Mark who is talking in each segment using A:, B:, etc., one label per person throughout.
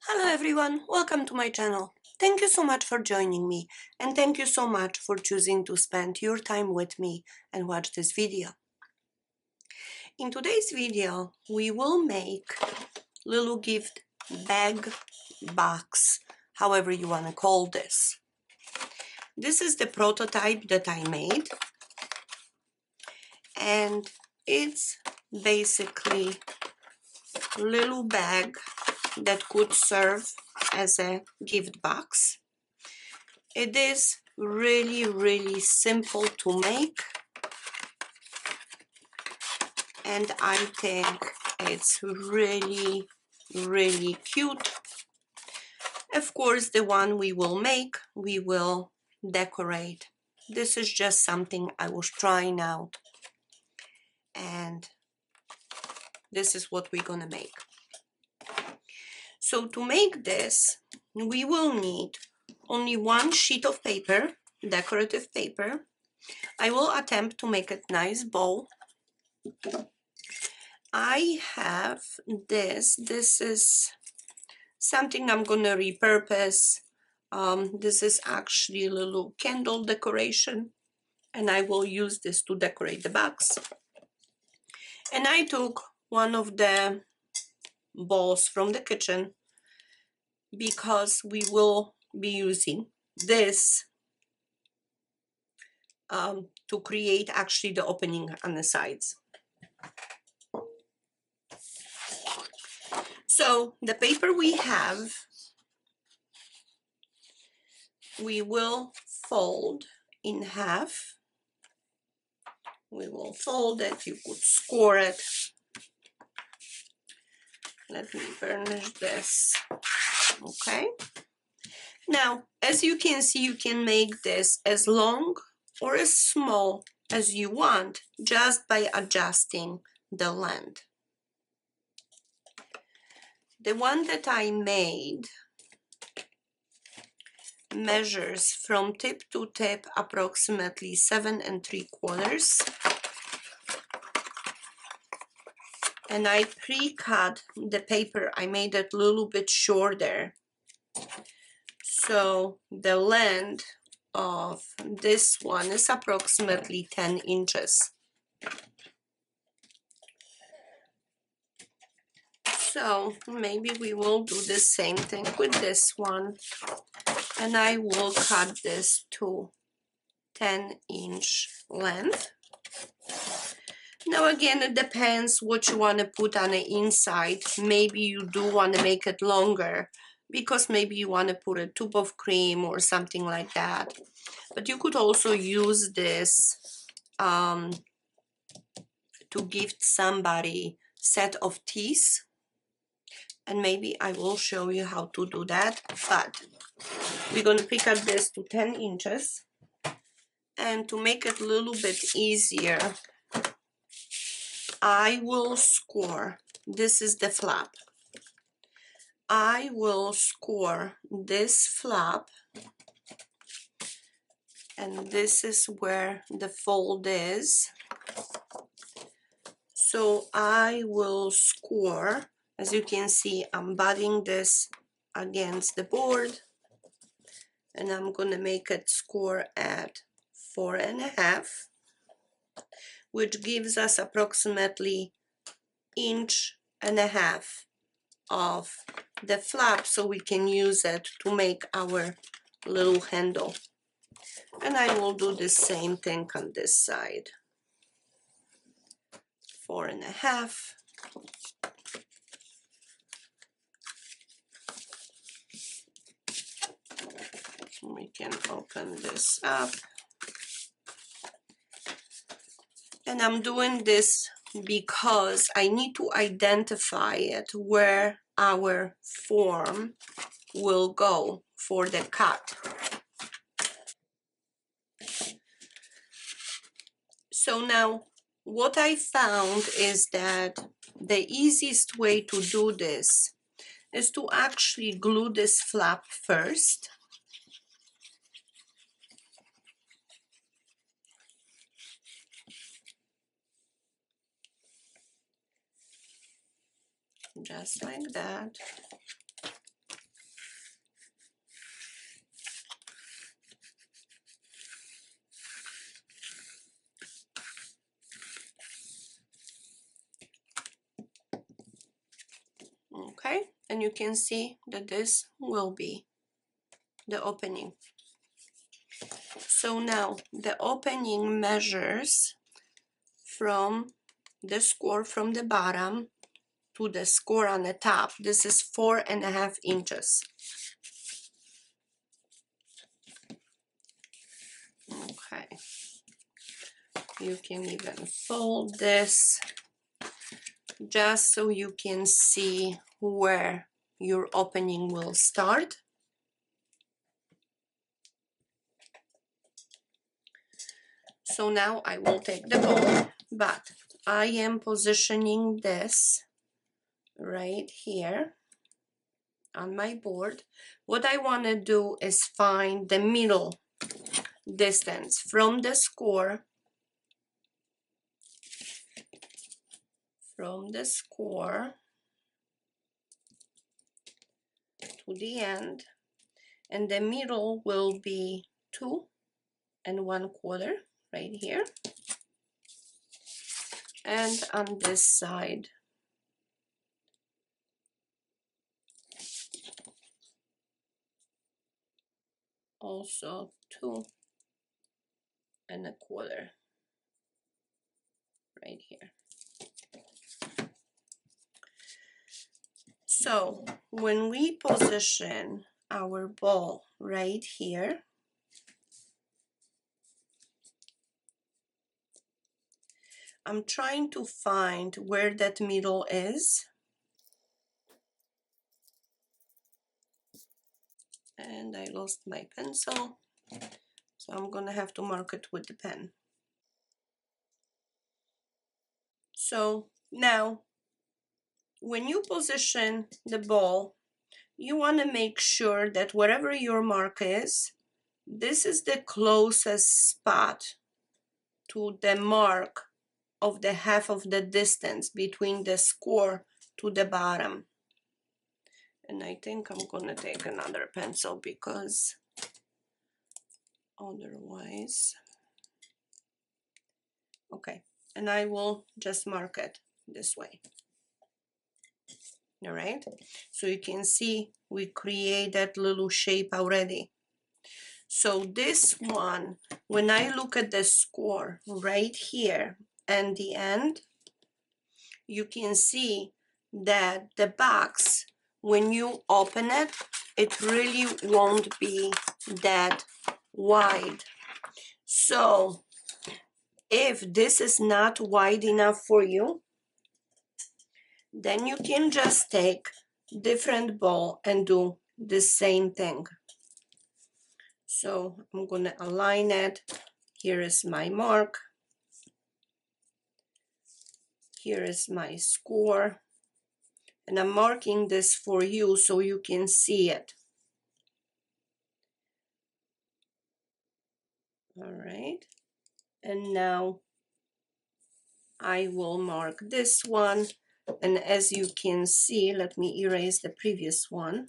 A: Hello everyone, welcome to my channel. Thank you so much for joining me and thank you so much for choosing to spend your time with me and watch this video. In today's video, we will make little gift bag box, however you want to call this. This is the prototype that I made and it's basically a little bag that could serve as a gift box. It is really simple to make and I think it's really cute. Of course, the one we will make, we will decorate. This is just something I was trying out and this is what we're gonna make. So to make this, we will need only one sheet of paper, decorative paper. I will attempt to make a nice bow. I have this is something I'm gonna repurpose. This is actually a little candle decoration and I will use this to decorate the box. And I took one of the bowls from the kitchen because we will be using this to create actually the opening on the sides. So the paper we have, we will fold in half. We will fold it, you could score it. Let me burnish this, okay? Now, as you can see, you can make this as long or as small as you want just by adjusting the length. The one that I made measures from tip to tip approximately 7 3/4. And I pre-cut the paper. I made it a little bit shorter. So the length of this one is approximately 10 inches. So maybe we will do the same thing with this one. And I will cut this to 10-inch length. Now again, it depends what you want to put on the inside. Maybe you do want to make it longer because maybe you want to put a tube of cream or something like that. But you could also use this to gift somebody set of teas. And maybe I will show you how to do that. But we're going to pick up this to 10 inches. And to make it a little bit easier, I will score. This is the flap. I will score this flap. And this is where the fold is. So I will score. As you can see, I'm butting this against the board. And I'm going to make it score at 4.5, which gives us approximately 1.5 inches of the flap, so we can use it to make our little handle. And I will do the same thing on this side. 4.5. We can open this up. And I'm doing this because I need to identify it where our form will go for the cut. So now what I found is that the easiest way to do this is to actually glue this flap first. Just like that. Okay, and you can see that this will be the opening. So now the opening measures from the score from the bottom to the score on the top. This is 4.5 inches. Okay, you can even fold this just so you can see where your opening will start. So now I will take the ball, but I am positioning this right here on my board. What I want to do is find the middle distance from the score to the end, and the middle will be 2 1/4 right here, and on this side also 2 1/4 right here. So when we position our ball right here, I'm trying to find where that middle is, and I lost my pencil, so I'm gonna have to mark it with the pen. So now when you position the ball, you want to make sure that wherever your mark is, this is the closest spot to the mark of the half of the distance between the score to the bottom. And I think I'm gonna take another pencil because otherwise, okay, and I will just mark it this way. All right, so you can see we create that little shape already. So this one, when I look at the score right here and the end, you can see that the box, when you open it, it really won't be that wide. So if this is not wide enough for you, then you can just take different ball and do the same thing. So I'm gonna align it. Here is my mark. Here is my score. And I'm marking this for you so you can see it. All right. And now I will mark this one. And as you can see, let me erase the previous one.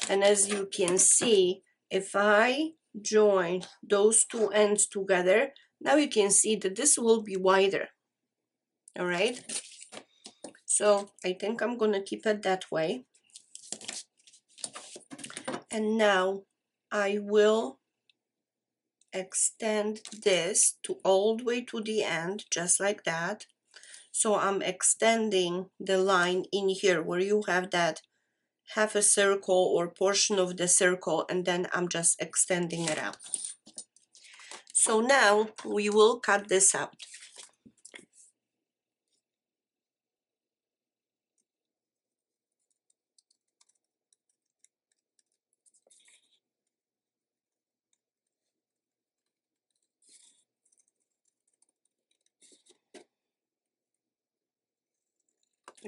A: And as you can see, if I join those two ends together, now you can see that this will be wider. All right. So I think I'm going to keep it that way. And now I will extend this to all the way to the end, just like that. So I'm extending the line in here where you have that half a circle or portion of the circle, and then I'm just extending it out. So now we will cut this out.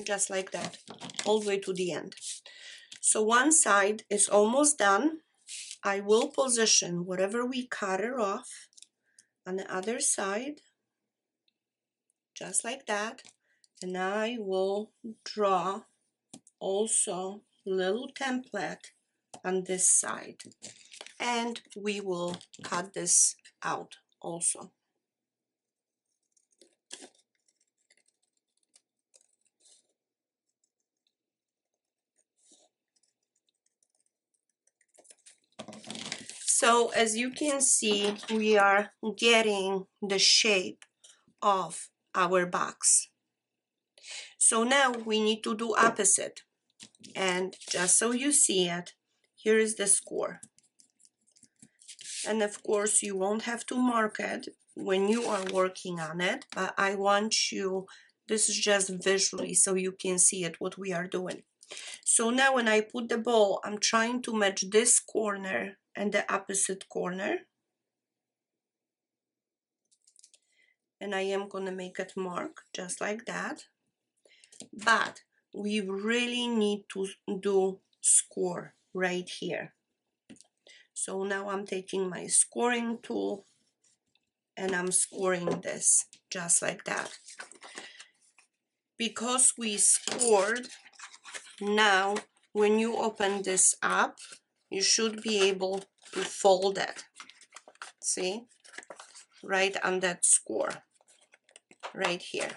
A: Just like that, all the way to the end. So one side is almost done. I will position whatever we cut it off on the other side, just like that. And I will draw also little template on this side. And we will cut this out also. So as you can see, we are getting the shape of our box. So now we need to do opposite. And just so you see it, here is the score. And of course, you won't have to mark it when you are working on it, but I want you, this is just visually so you can see it, what we are doing. So now when I put the ball, I'm trying to match this corner and the opposite corner. And I am going to make it mark just like that. But we really need to do score right here. So now I'm taking my scoring tool and I'm scoring this just like that. Because we scored, now when you open this up, you should be able to fold it. See? Right on that score. Right here.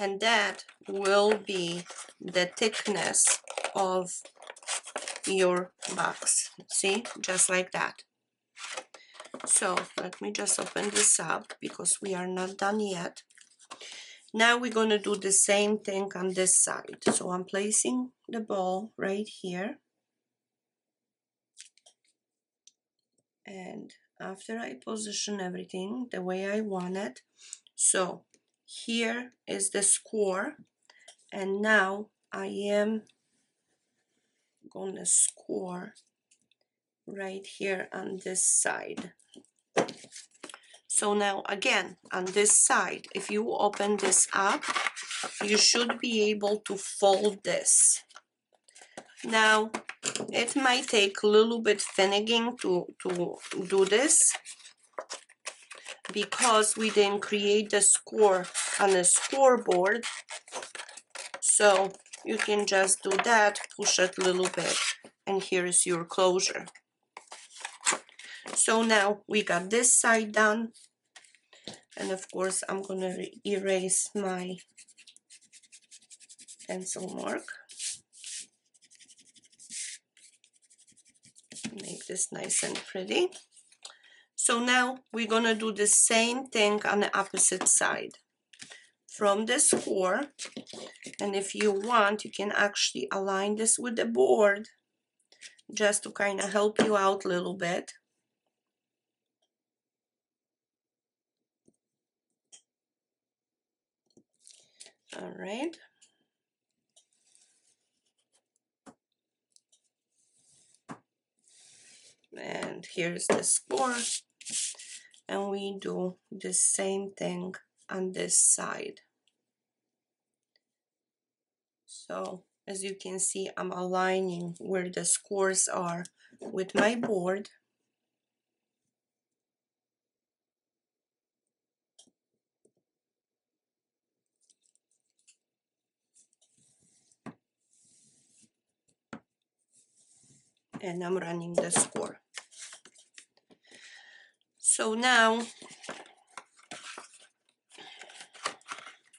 A: And that will be the thickness of your box. See? Just like that. So let me just open this up because we are not done yet. Now we're going to do the same thing on this side. So I'm placing the ball right here. And after I position everything the way I want it, so here is the score. And now I am going to score right here on this side. So now again, on this side, if you open this up, you should be able to fold this. Now, it might take a little bit finagling to do this because we didn't create the score on the scoreboard. So you can just do that, push it a little bit, and here's your closure. So now we got this side done. And of course, I'm going to erase my pencil mark. Make this nice and pretty. So now we're going to do the same thing on the opposite side. From the score, and if you want, you can actually align this with the board just to kind of help you out a little bit. All right. And here's the score. And we do the same thing on this side. So as you can see, I'm aligning where the scores are with my board. And I'm running the score. So now,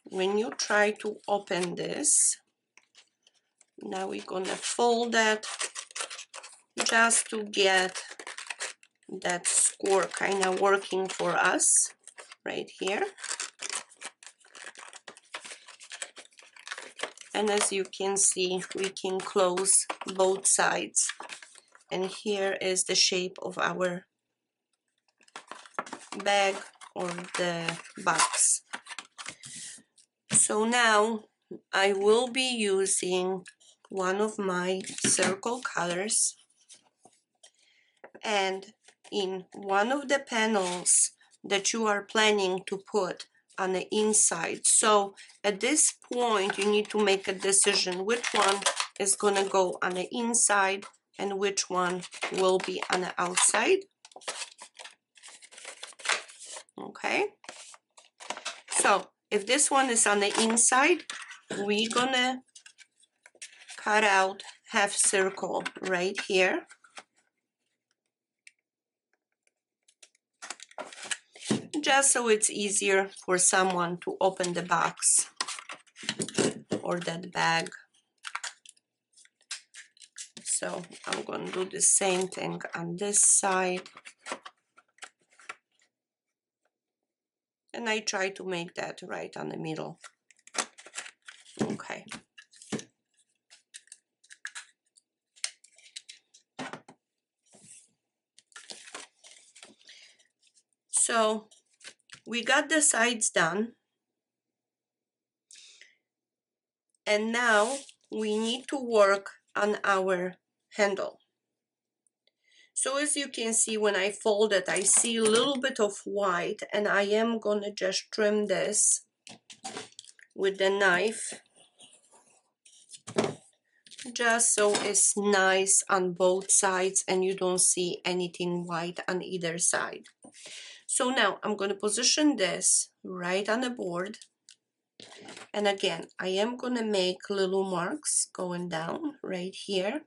A: when you try to open this, now we're gonna fold that just to get that score kind of working for us right here. And as you can see, we can close both sides. And here is the shape of our bag or the box. So now I will be using one of my circle colors, and in one of the panels that you are planning to put on the inside. So at this point you need to make a decision which one is going to go on the inside and which one will be on the outside. Okay, so if this one is on the inside, we're gonna cut out half circle right here. Just so it's easier for someone to open the box or that bag. So I'm going to do the same thing on this side. And I try to make that right on the middle. Okay. So we got the sides done. And now we need to work on our handle. So as you can see, when I fold it, I see a little bit of white, and I am gonna just trim this with the knife, just so it's nice on both sides and you don't see anything white on either side. So now I'm gonna position this right on the board. And again, I am gonna make little marks going down right here.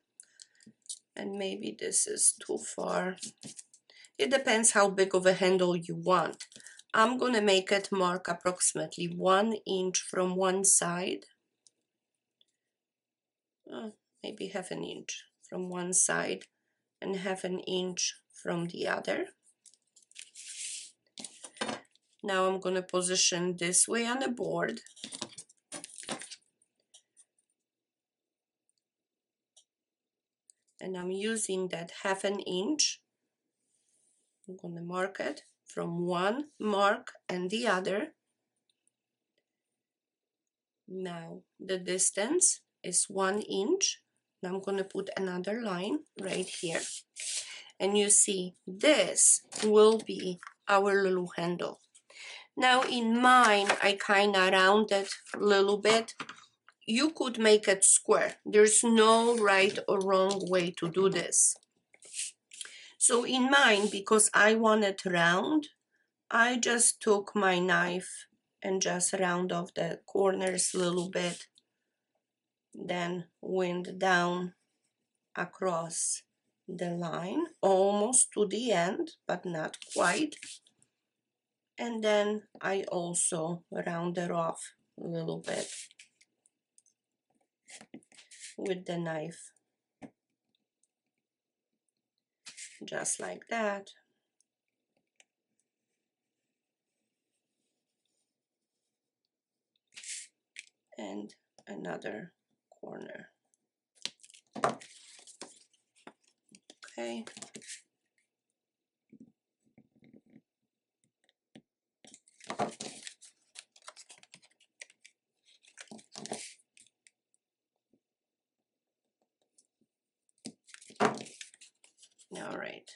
A: And maybe this is too far. It depends how big of a handle you want. I'm gonna make it mark approximately 1 inch from one side. Maybe half an inch from one side and half an inch from the other. Now I'm gonna position this way on the board. And I'm using that half an inch. I'm gonna mark it from one mark and the other. Now the distance is 1 inch. Now I'm gonna put another line right here. And you see, this will be our little handle. Now in mine, I kind of rounded a little bit. You could make it square. There's no right or wrong way to do this. So in mine, because I want it round, I just took my knife and just round off the corners a little bit, then went down across the line almost to the end, but not quite. And then I also rounded off a little bit with the knife, just like that. And another corner. Okay. All right.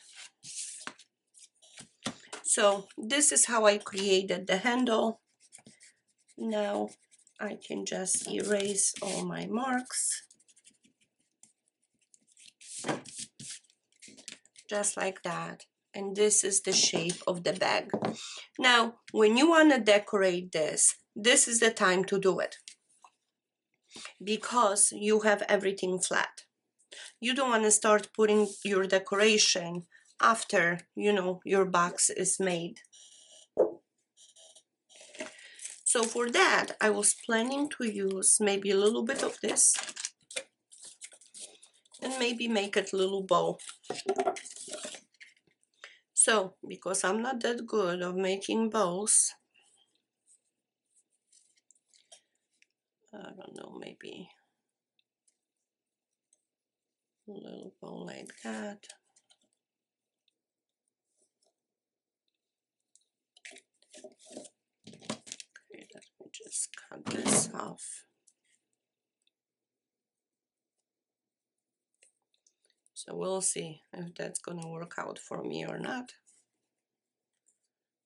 A: So this is how I created the handle. Now I can just erase all my marks. Just like that. And this is the shape of the bag. Now, when you want to decorate this, this is the time to do it, because you have everything flat. You don't want to start putting your decoration after, you know, your box is made. So for that, I was planning to use maybe a little bit of this and maybe make it a little bow. So, because I'm not that good of making bows, I don't know, maybe a little bow like that. Okay, let me just cut this off. So we'll see if that's gonna work out for me or not.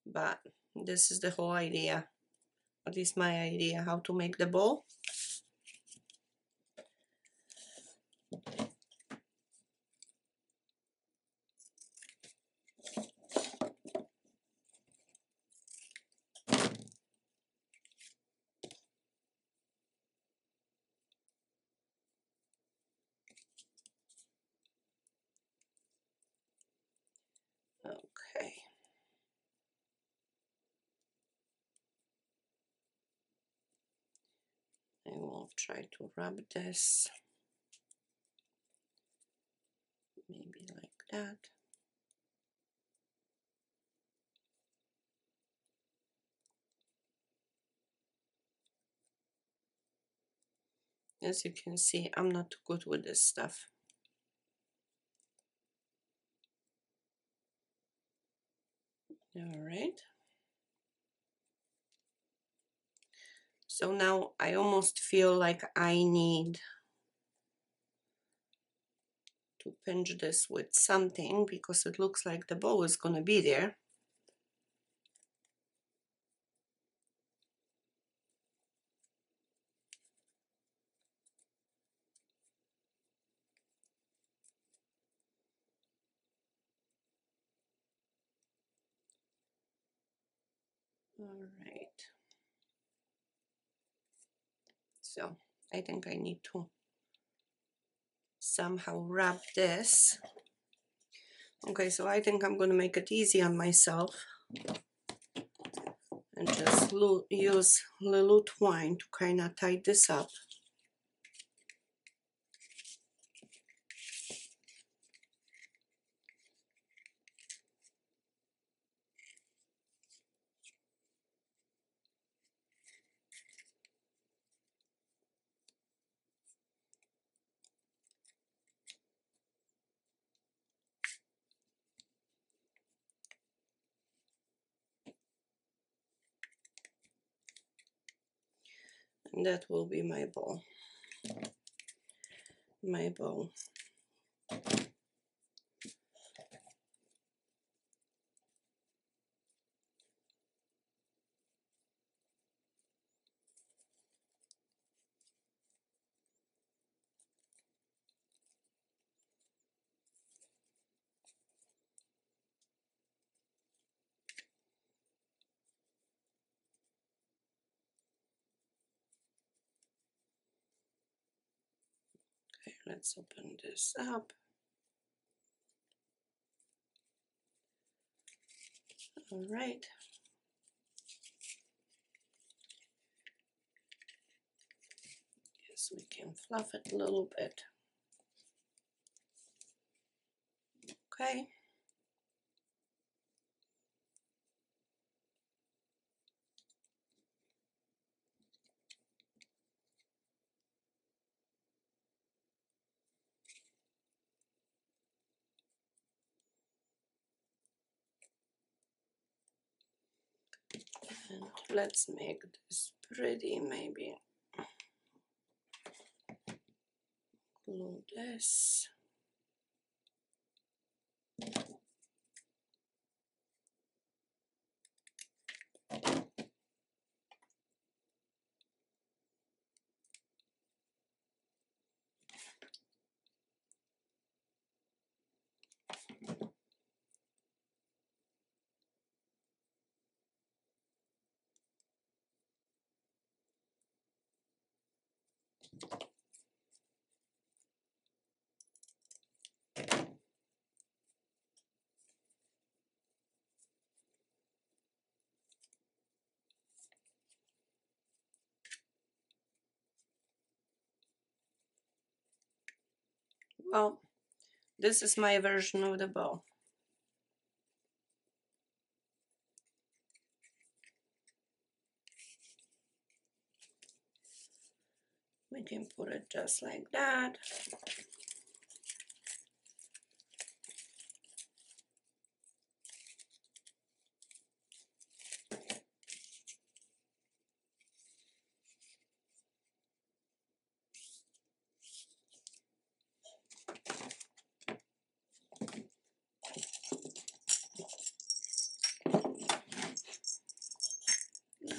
A: But this is the whole idea. At least my idea how to make the bow. Okay. I will try to rub this maybe like that. As you can see, I'm not too good with this stuff. All right. So now I almost feel like I need to pinch this with something because it looks like the bow is going to be there. All right. So I think I need to somehow wrap this. Okay, so I think I'm going to make it easy on myself and just use little twine to kind of tie this up. And that will be my bow. My bow. Okay, let's open this up. All right. Yes, we can fluff it a little bit. Okay. And let's make this pretty, maybe glue this. Well, this is my version of the bow. We can put it just like that.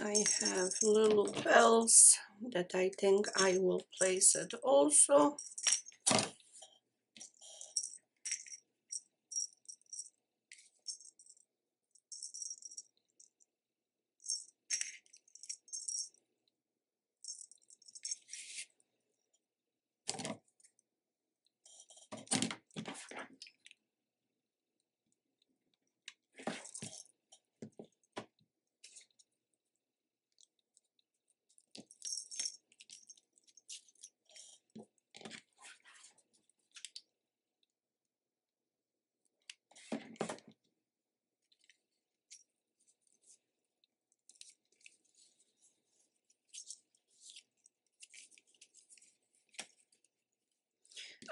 A: I have little bells that I think I will place it also.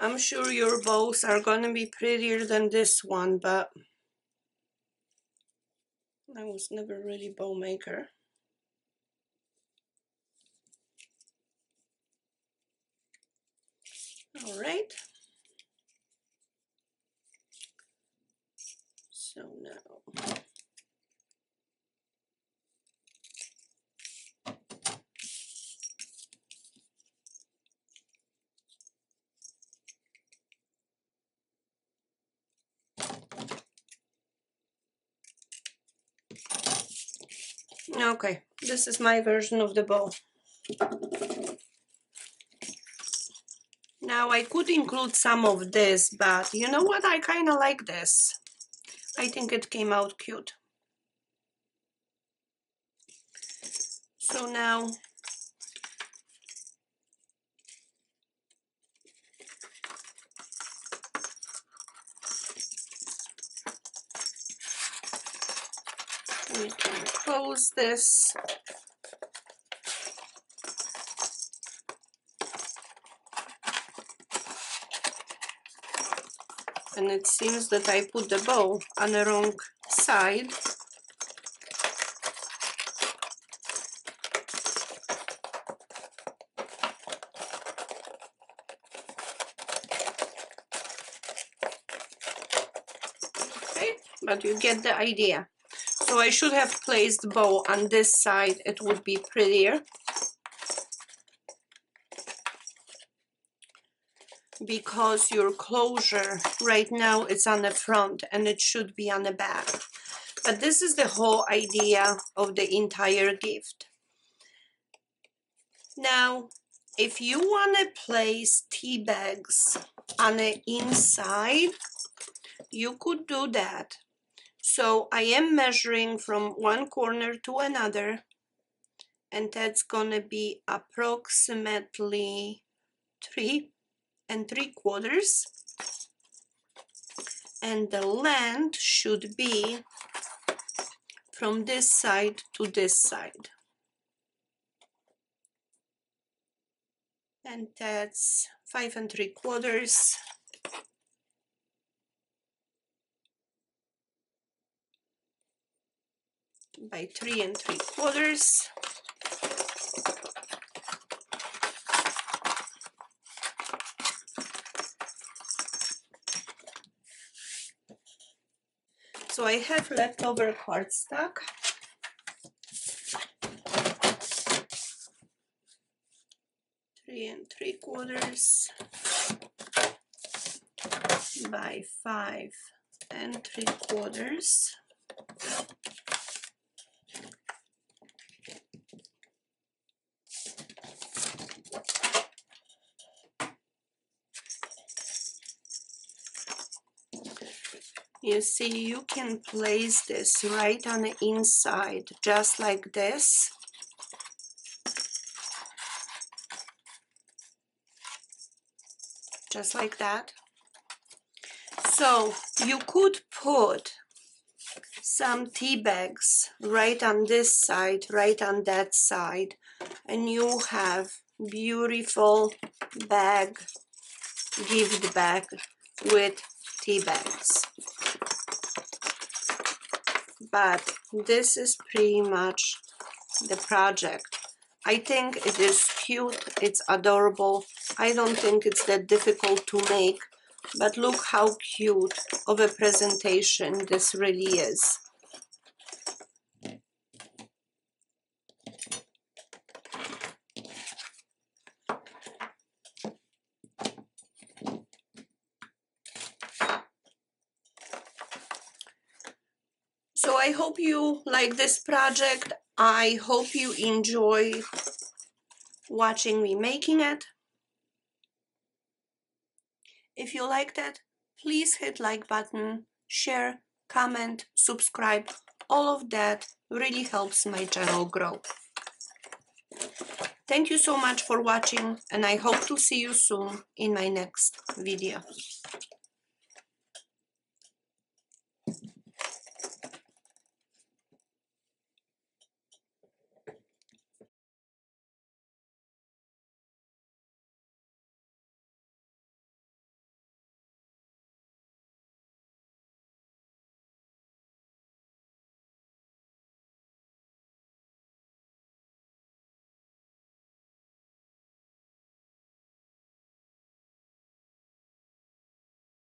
A: I'm sure your bows are gonna be prettier than this one, but I was never really bow maker. All right. So now okay, this is my version of the bow. Now I could include some of this, but you know what? I kind of like this. I think it came out cute. So now we can close this. And it seems that I put the bow on the wrong side. Okay, but you get the idea. So I should have placed the bow on this side, it would be prettier. Because your closure right now is on the front and it should be on the back. But this is the whole idea of the entire gift. Now, if you want to place tea bags on the inside, you could do that. So I am measuring from one corner to another, and that's gonna be approximately 3 3/4, and the length should be from this side to this side, and that's 5 3/4 by 3 3/4. So I have leftover cardstock. Three 3/4 by 5 3/4. You see, you can place this right on the inside, just like this. Just like that. So you could put some tea bags right on this side, right on that side, and you have beautiful bag, gift bag with tea bags. But this is pretty much the project. I think it is cute, it's adorable. I don't think it's that difficult to make, but look how cute of a presentation this really is. So I hope you like this project. I hope you enjoy watching me making it. If you liked it, please hit like button, share, comment, subscribe. All of that really helps my channel grow. Thank you so much for watching, and I hope to see you soon in my next video.